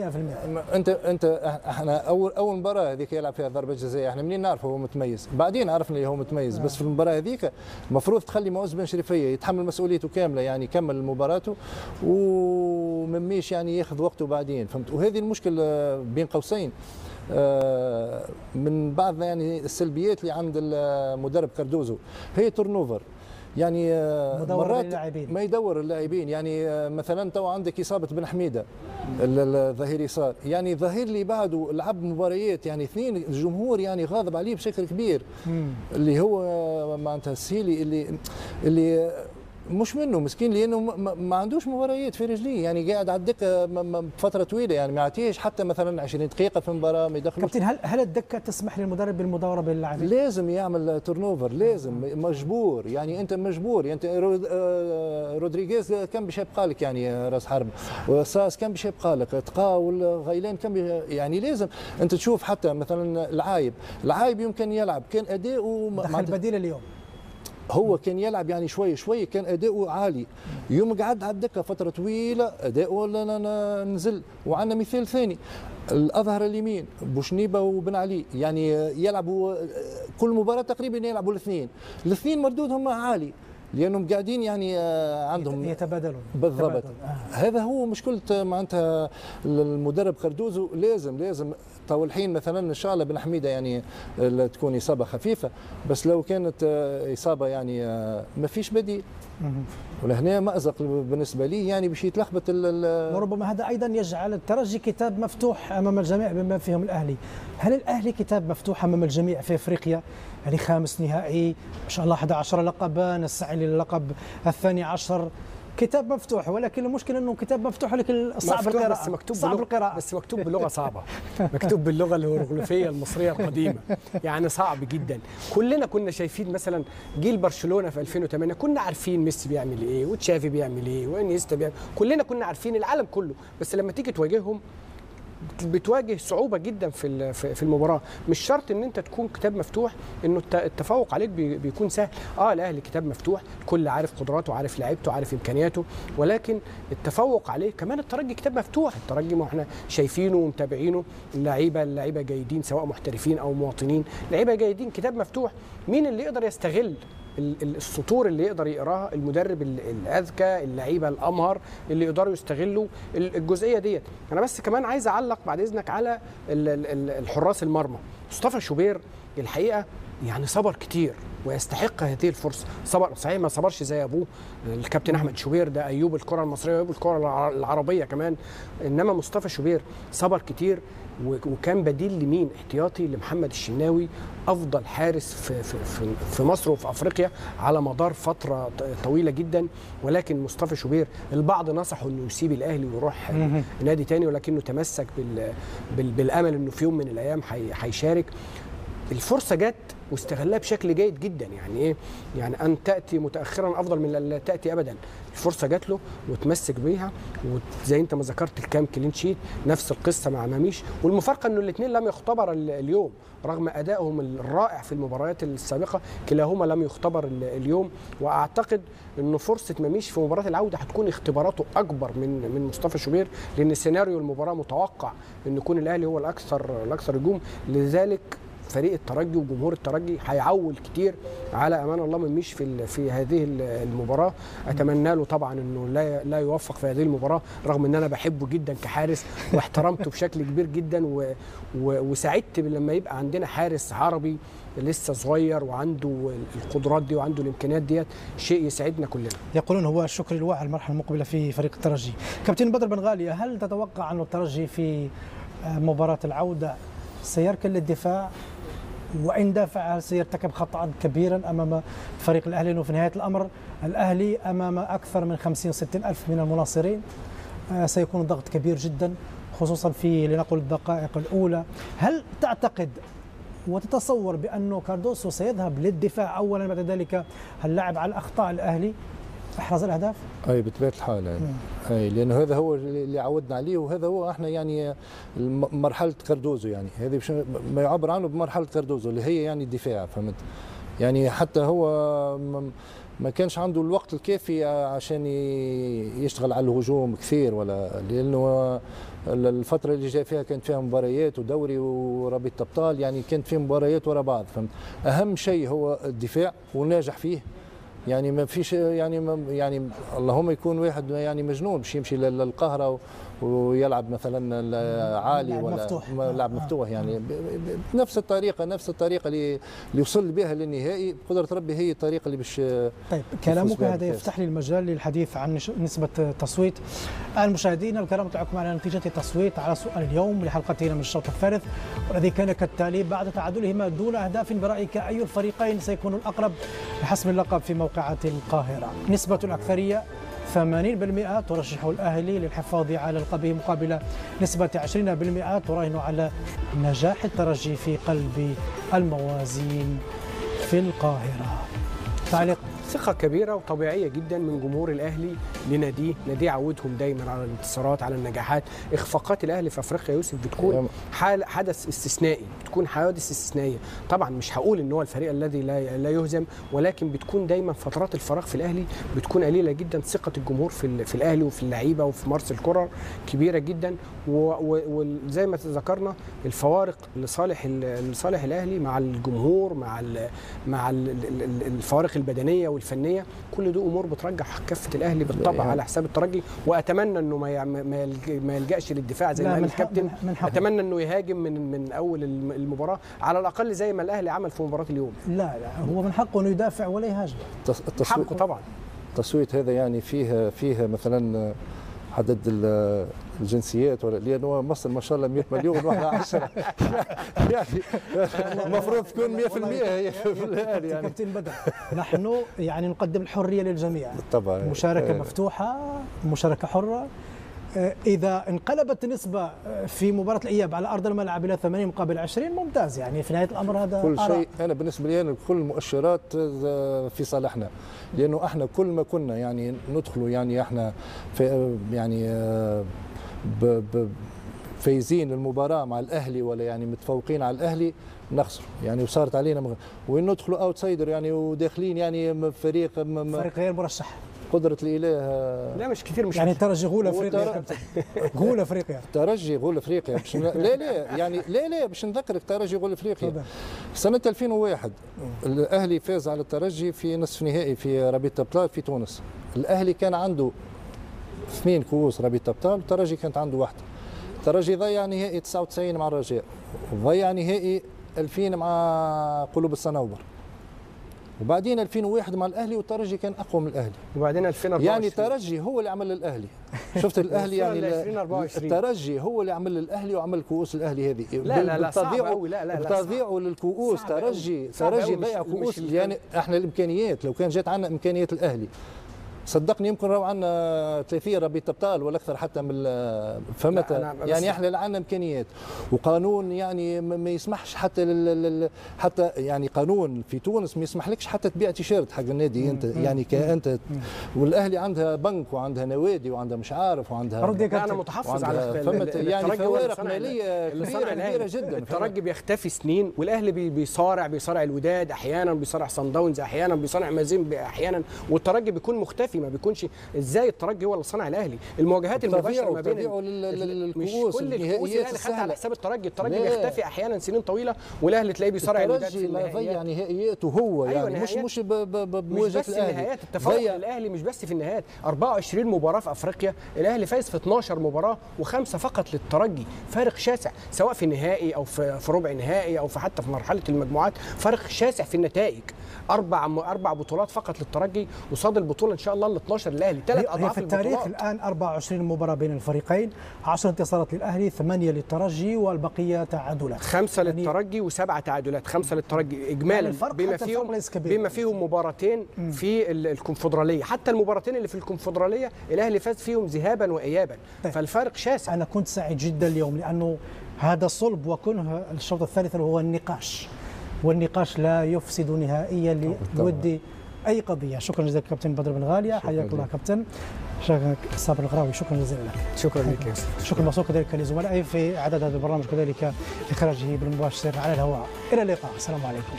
انت احنا اول مباراه هذيك يلعب فيها ضربه جزاء، احنا منين نعرف هو متميز؟ بعدين عرفنا اللي هو متميز. بس في المباراه هذيك المفروض تخلي معز بن شريفيه يتحمل مسؤوليته كامله، يعني يكمل مباراته ومميش يعني ياخذ وقته بعدين، فهمت. وهذه المشكله بين قوسين من بعض يعني السلبيات اللي عند المدرب كاردوزو هي تورنوفر. يعني مرات ما يدور اللاعبين. يعني مثلا تو عندك اصابه بن حميده الظهير يسار، يعني الظهير اللي بعده لعب مباريات يعني اثنين الجمهور يعني غاضب عليه بشكل كبير، اللي هو معناتها السيلي اللي مش منه مسكين لانه ما عندوش مباريات في رجليه، يعني قاعد على الدكه فتره طويله، يعني ما يعطيش حتى مثلا 20 دقيقه في المباراه ما يدخلوش. كابتن هل الدكه تسمح للمدرب بالمداوره بين اللاعبين؟ لازم يعمل تورنوفر، لازم مجبور. يعني انت مجبور. يعني انت رودريغيز كان باش يبقى لك يعني راس حرب، وساس كان باش يبقى لك، تقا والغيلان كان يعني لازم انت تشوف. حتى مثلا العايب يمكن يلعب كان اداؤه دخل بديل اليوم، هو كان يلعب يعني شوي كان اداؤه عالي. يوم قعد على الدكه فتره طويله اداؤه نزل. وعندنا مثال ثاني الاظهر اليمين بوشنيبه وبن علي، يعني يلعبوا كل مباراه تقريبا يلعبوا الاثنين مردودهم عالي. لانهم قاعدين يعني عندهم يتبادلون بالضبط. هذا هو مشكله معناتها المدرب قردوزو. لازم تو الحين مثلا ان شاء الله بن حميده يعني تكون اصابه خفيفه، بس لو كانت اصابه يعني ما فيش بديل. ولهنا مأزق بالنسبه لي يعني باش يتلخبط وربما هذا ايضا يجعل الترجي كتاب مفتوح امام الجميع بما فيهم الاهلي. هل الاهلي كتاب مفتوح امام الجميع في افريقيا؟ يعني 5 نهائي ما شاء الله، 11 لقبا، نسعى للقب 12، كتاب مفتوح. ولكن المشكله انه كتاب مفتوح ولكن صعب القراءه، بس مكتوب بلغه صعبه مكتوب باللغه الهيروغليفيه المصريه القديمه، يعني صعب جدا. كلنا كنا شايفين مثلا جيل برشلونه في 2008 كنا عارفين ميسي بيعمل ايه وتشافي بيعمل ايه وانيستا بيعمل، كلنا كنا عارفين العالم كله، بس لما تيجي تواجههم بتواجه صعوبه جدا في المباراه. مش شرط ان انت تكون كتاب مفتوح انه التفوق عليك بيكون سهل. الاهلي كتاب مفتوح، الكل عارف قدراته، عارف لعيبته، عارف امكانياته، ولكن التفوق عليه كمان الترجي كتاب مفتوح. الترجي ما احنا شايفينه ومتابعينه، اللعيبه جيدين سواء محترفين او مواطنين، لعيبه جيدين، كتاب مفتوح. مين اللي يقدر يستغل السطور اللي يقدر يقراها؟ المدرب الاذكى، اللعيبه الامهر اللي يقدروا يستغلوا الجزئيه ديت. انا بس كمان عايز اعلق بعد اذنك على الحراس المرمى. مصطفى شوبير الحقيقه يعني صبر كتير ويستحق هذه الفرصه. صبر صحيح، ما صبرش زي ابوه الكابتن احمد شوبير، ده ايوب الكره المصريه وايوب الكره العربيه كمان، انما مصطفى شوبير صبر كتير وكان بديل لمين؟ احتياطي لمحمد الشناوي، افضل حارس في مصر وفي افريقيا على مدار فتره طويله جدا. ولكن مصطفى شوبير البعض نصحه انه يسيب الاهلي ويروح نادي تاني، ولكنه تمسك بالامل انه في يوم من الايام هيشارك. الفرصه جت واستغلها بشكل جيد جدا. يعني ايه؟ يعني ان تاتي متاخرا افضل من لا تاتي ابدا. الفرصه جات له وتمسك بيها، وزي انت ما ذكرت الكام كلين شيت، نفس القصه مع ماميش. والمفارقه انه الاثنين لم يختبر اليوم رغم ادائهم الرائع في المباريات السابقه، كلاهما لم يختبر اليوم. واعتقد انه فرصه ماميش في مباراه العوده هتكون اختباراته اكبر من مصطفى شوبير، لان سيناريو المباراه متوقع ان يكون الاهلي هو الاكثر هجوم. لذلك فريق الترجي وجمهور الترجي هيعول كتير على امان الله مميش في هذه المباراه. اتمنى له طبعا انه لا يوفق في هذه المباراه، رغم ان انا بحبه جدا كحارس واحترمته بشكل كبير جدا، وسعدت لما يبقى عندنا حارس عربي لسه صغير وعنده القدرات دي وعنده الامكانيات ديت، شيء يسعدنا كلنا. يقولون هو الشكر الواعي المرحله المقبله في فريق الترجي. كابتن بدر بن غاليه، هل تتوقع أن الترجي في مباراه العوده سيركن للدفاع؟ وإن دافع هل سيرتكب خطأ كبيرا أمام فريق الأهلي؟ لأنه في نهاية الأمر الأهلي أمام أكثر من 50-60 ألف من المناصرين، سيكون الضغط كبير جدا خصوصا في لنقل الدقائق الأولى. هل تعتقد وتتصور بأنه كاردوسو سيذهب للدفاع أولا بعد ذلك هل لعب على أخطاء الأهلي احرز الاهداف؟ اي بطبيعه الحال اي لانه هذا هو اللي عودنا عليه، وهذا هو احنا يعني مرحله كاردوزو، يعني هذه ما يعبر عنه بمرحله كاردوزو اللي هي يعني الدفاع. فهمت؟ يعني حتى هو ما كانش عنده الوقت الكافي عشان يشتغل على الهجوم كثير، ولا لانه الفتره اللي جاء فيها كانت فيها مباريات ودوري ورابطه ابطال، يعني كانت فيه مباريات ورا بعض. فهمت؟ اهم شيء هو الدفاع وناجح فيه. يعني ما فيش يعني اللهم يكون واحد يعني مجنون باش يمشي للقاهره ويلعب مثلا عالي ولا لعب مفتوح. يعني بنفس الطريقه اللي يوصل بها للنهائي بقدره ربي، هي الطريقه اللي باش. طيب كلامك هذا يفتح لي المجال للحديث عن نسبه التصويت. المشاهدين الكرام، نتابعكم على نتيجه التصويت على سؤال اليوم لحلقتنا من الشوط الثالث، والذي كان كالتالي: بعد تعادلهما دون اهداف برايك اي الفريقين سيكون الاقرب لحسم اللقب في موقعة القاهره؟ نسبه الاكثريه 80% ترشح الأهلي للحفاظ على لقبه، مقابل نسبة 20% تراهن على نجاح الترجي في قلب الموازين في القاهرة. تعليق؟ ثقة كبيرة وطبيعية جدا من جمهور الأهلي لناديه عودهم دايما على الانتصارات، على النجاحات. إخفاقات الأهلي في أفريقيا يوسف بتكون حدث استثنائي، بتكون حوادث استثنائية. طبعا مش هقول إن هو الفريق الذي لا يهزم، ولكن بتكون دايما فترات الفراغ في الأهلي بتكون قليلة جدا. ثقة الجمهور في الأهلي وفي اللعيبة وفي مارس الكرة كبيرة جدا، وزي ما ذكرنا الفوارق لصالح الأهلي مع الجمهور، مع الفوارق البدنية والفنيه، كل دي امور بترجح كفه الاهلي بالطبع على حساب الترجي. واتمنى انه ما يلجاش للدفاع زي ما قال الكابتن، اتمنى انه يهاجم من اول المباراه على الاقل زي ما الاهلي عمل في مباراه اليوم. لا هو من حقه انه يدافع ولا يهاجم. حقه طبعا. التصويت هذا يعني فيها مثلا عدد الجنسيات، ولا لانه مصر ما شاء الله 100 مليون واحنا 10 يعني المفروض تكون 100% هي في الاهلي يعني. كابتن بدر، نحن يعني نقدم الحريه للجميع طبعا، مشاركه مفتوحه، مشاركه حره. إذا انقلبت النسبة في مباراة الإياب على أرض الملعب إلى 80 مقابل 20 ممتاز، يعني في نهاية الأمر هذا كل شيء. أنا بالنسبة لي أنا كل المؤشرات في صالحنا، لأنه إحنا كل ما كنا يعني ندخلوا يعني إحنا في يعني فايزين المباراة مع الأهلي ولا يعني متفوقين على الأهلي نخسر يعني، وصارت علينا وين ندخلوا أوتسايدر يعني وداخلين يعني فريق غير مرشح. قدرة الإله لا مش كثير، مش يعني ترجي غول افريقيا غول افريقيا ترجي غول افريقيا لا يعني لا باش نذكرك ترجي غول افريقيا سنة 2001 الاهلي فاز على الترجي في نصف نهائي في رابطة ابطال في تونس. الاهلي كان عنده 2 كؤوس رابطة ابطال والترجي كانت عنده واحدة. الترجي ضيع نهائي 99 مع الرجاء، وضيع نهائي 2000 مع قلوب الصنوبر، وبعدين 2001 مع الاهلي والترجي كان اقوى من الاهلي، وبعدين 2024 يعني الترجي هو اللي عمل للاهلي. شفت الاهلي يعني الترجي هو اللي عمل للاهلي وعمل كؤوس الاهلي هذه. لا صعب قوي. لا تضييعه للكؤوس. ترجي ضيع كؤوس، يعني احنا الامكانيات لو كان جات عندنا امكانيات الاهلي صدقني يمكن راهو عندنا 30 رابطة ابطال ولا اكثر حتى من فهمت يعني. احنا عندنا امكانيات وقانون يعني ما يسمحش حتى يعني قانون في تونس ما يسمحلكش حتى تبيع تيشيرت حق النادي انت يعني كانت. والاهلي عندها بنك وعندها نوادي وعندها مش عارف وعندها انا متحفظ على فهمت يعني فوارق ماليه كبيره جدا. الترجي بيختفي سنين والاهلي بيصارع الوداد احيانا، بيصارع صن داونز احيانا، بيصارع مازيمبي احيانا، والترجي بيكون مختفي ما بيكونش. ازاي الترجي هو اللي صنع الاهلي؟ المواجهات المباشره ما بين مش كل الكؤوس الاهلي خدها على حساب الترجي بيختفي احيانا سنين طويله والاهلي تلاقيه بيصارع الوداد في النهائيات. ضيع نهائياته هو يعني مش بمواجهه الاهلي. التفوق الاهلي مش بس في النهائيات، 24 مباراه في افريقيا الاهلي فايز في 12 مباراه و5 فقط للترجي، فارق شاسع سواء في نهائي او في ربع نهائي او حتى في مرحله المجموعات، فارق شاسع في النتائج. 4 بطولات فقط للترجي وصاد البطوله ان شاء الله ال 12 للاهلي، 3 اضعاف في التاريخ. الان 24 مباراه بين الفريقين، 10 انتصارات للاهلي، 8 للترجي والبقيه تعادلات، 5 للترجي و7 تعادلات، 5 للترجي اجمالا بما فيهم مباراتين في الكونفدراليه. حتى المباراتين اللي في الكونفدراليه الاهلي فاز فيهم ذهابا وايابا، فالفارق شاسع. انا كنت سعيد جدا اليوم لانه هذا صلب وكنه الشوط الثالث اللي هو النقاش، والنقاش لا يفسد نهائيا لود اي قضيه. شكرا جزيلا كابتن بدر بن غاليه، حياك الله كابتن. صابر الغراوي شكرا جزيلا لك. شكرا لك. شكرا موصول كذلك لزملائي في اعداد هذا البرنامج، كذلك اخراجه بالمباشر على الهواء. الى اللقاء، السلام عليكم.